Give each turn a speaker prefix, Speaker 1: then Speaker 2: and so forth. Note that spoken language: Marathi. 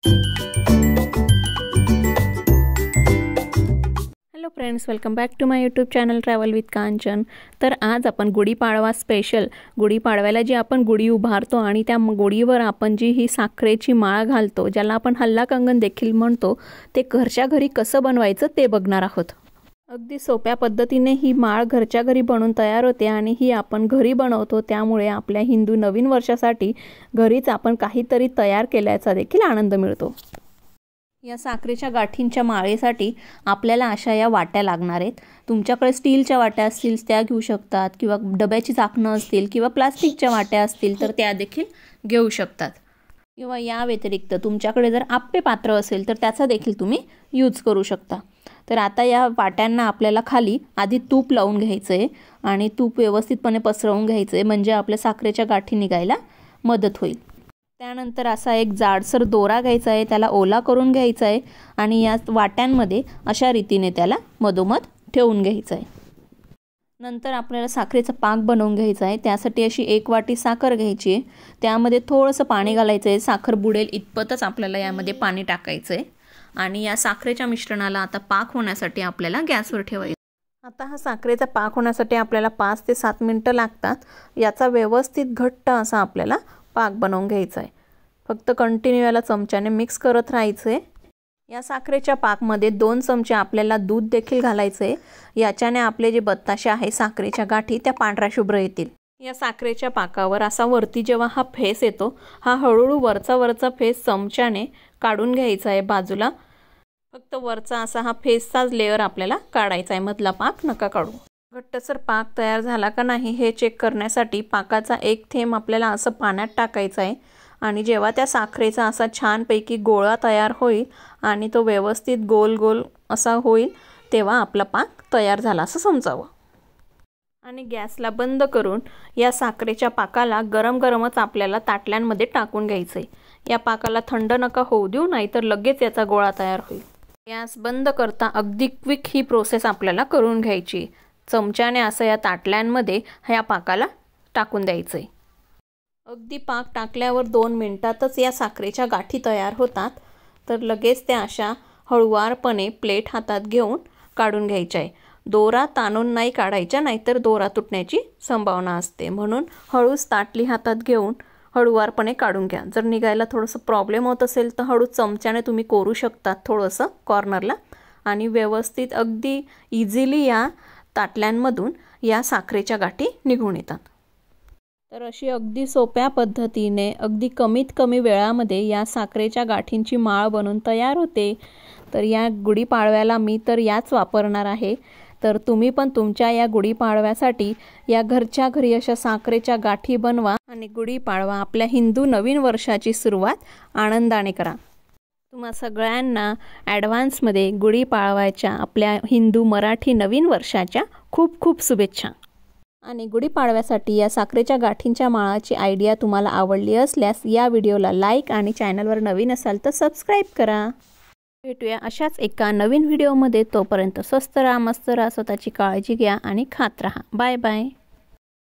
Speaker 1: Hello friends, welcome back to my YouTube channel travel with Kanchan. तर आज आपण गुढीपाडवा स्पेशल, गुढीपाडव्याला जी आपण गुढी उभारतो आणि त्या गुढीवर आपण जी ही साखरेची माळ घालतो, ज्याला आपण हल्ला कंगन देखील म्हणतो, ते घरच्या घरी कसं बनवायचं ते बघणार आहोत। अगदी सोप्या पद्धतीने ही माळ घरच्या घरी बनवून तयार होते आणि ही आपण घरी बनवतो, त्यामुळे आपल्या हिंदू नवीन वर्षासाठी घरीच आपण काहीतरी तयार केल्याचा देखील आनंद मिळतो। या साखरेच्या गाठींच्या माळेसाठी आपल्याला अशा या वाट्या लागणार आहेत। तुमच्याकडे स्टीलच्या वाट्या असतील त्या घेऊ शकतात, किंवा डब्याची झाकणं असतील किंवा प्लास्टिकच्या वाट्या असतील तर त्या देखील घेऊ शकतात, किंवा या व्यतिरिक्त तुमच्याकडे जर आप्पे पात्र असेल तर त्याचा देखील तुम्ही यूज करू शकता। तर आता या वाट्यांना आपल्याला खाली आधी तूप लावून घ्यायचं आहे आणि तूप व्यवस्थितपणे पसरवून घ्यायचं आहे, म्हणजे आपल्या साखरेच्या गाठी निघायला मदत होईल। त्यानंतर असा एक जाडसर दोरा घ्यायचा आहे, त्याला ओला करून घ्यायचा आहे आणि या वाट्यांमध्ये अशा रीतीने त्याला मधोमध ठेवून घ्यायचं आहे। नंतर आपल्याला साखरेचा पाक बनवून घ्यायचा आहे। त्यासाठी अशी 1 वाटी साखर घ्यायची आहे, त्यामध्ये थोडंसं पाणी घालायचं आहे। साखर बुडेल इतपतच आपल्याला यामध्ये पाणी टाकायचं आहे आणि या साखरेच्या मिश्रणाला आता पाक होण्यासाठी आपल्याला गॅसवर ठेवायचं। आता हा साखरेचा पाक होण्यासाठी आपल्याला 5 ते 7 मिनिटं लागतात। याचा व्यवस्थित घट्ट असा आपल्याला पाक बनवून घ्यायचा आहे। फक्त कंटिन्यू याला चमच्याने मिक्स करत राहायचं आहे। या साखरेच्या पाकमध्ये 2 चमचे आपल्याला दूध देखील घालायचं आहे। याच्याने आपले जे बत्ताशे आहे साखरेच्या गाठी त्या पांढऱ्या शुभ्र येतील। या साखरेच्या पाकावर असा वरती जेव्हा हा फेस येतो, हा हळूहळू वरचा फेस चमच्याने काढून घ्यायचा आहे बाजूला। फक्त वरचा असा हा फेसचाच लेअर आपल्याला काढायचा आहे, मधला पाक नका काढू। घट्टसर पाक तयार झाला का नाही हे चेक करण्यासाठी पाकाचा एक थेंब आपल्याला असं पाण्यात टाकायचा आहे आणि जेव्हा त्या साखरेचा असा छानपैकी गोळा तयार होईल आणि तो व्यवस्थित गोल गोल असा होईल, तेव्हा आपला पाक तयार झाला असं समजावं। आणि गॅसला बंद करून या साखरेच्या पाकाला गरमच आपल्याला ताटल्यांमध्ये टाकून घ्यायचं आहे। या पाकाला थंड नका होऊ देऊ, नाहीतर लगेच याचा गोळा तयार होईल। गॅस बंद करता अगदी क्विक ही प्रोसेस आपल्याला करून घ्यायची। चमच्याने असं या ताटल्यांमध्ये ह्या पाकाला टाकून द्यायचं आहे। अगदी पाक टाकल्यावर 2 मिनिटातच या साखरेच्या गाठी तयार होतात। तर लगेच त्या अशा हळुवारपणे प्लेट हातात घेऊन काढून घ्यायच्या आहे। दोरा ताणून नाही काढायच्या, नाहीतर दोरा तुटण्याची संभावना असते, म्हणून हळूच ताटली हातात घेऊन हळुवारपणे काढून घ्या। जर निघायला थोडंसं प्रॉब्लेम होत असेल तर हळू चमच्याने तुम्ही कोरू शकता थोडंसं कॉर्नरला, आणि व्यवस्थित अगदी इझिली या ताटल्यांमधून या साखरेच्या गाठी निघून येतात। तर अशी अगदी सोप्या पद्धतीने अगदी कमीत कमी वेळामध्ये या साखरेच्या गाठींची माळ बनवून तयार होते। तर या गुढीपाडव्याला मी तर याच वापरणार आहे। तर तुम्ही पण तुमच्या या गुढीपाडव्यासाठी या घरच्या घरी अशा साखरेच्या गाठी बनवा आणि गुढीपाडवा आपल्या हिंदू नवीन वर्षाची सुरुवात आनंदाने करा। तुम्हा सगळ्यांना ॲडव्हान्समध्ये गुढीपाडव्याच्या आपल्या हिंदू मराठी नवीन वर्षाच्या खूप खूप शुभेच्छा। आणि गुढीपाडव्यासाठी या साखरेच्या गाठींच्या माळाची आयडिया तुम्हाला आवडली असल्यास या व्हिडिओला लाईक आणि चॅनलवर नवीन असाल तर सबस्क्राईब करा। भेटूया अशाच एका नवीन व्हिडिओमध्ये। तोपर्यंत स्वस्त राहा, मस्त राहा, स्वतःची काळजी घ्या आणि खात राहा। Bye bye.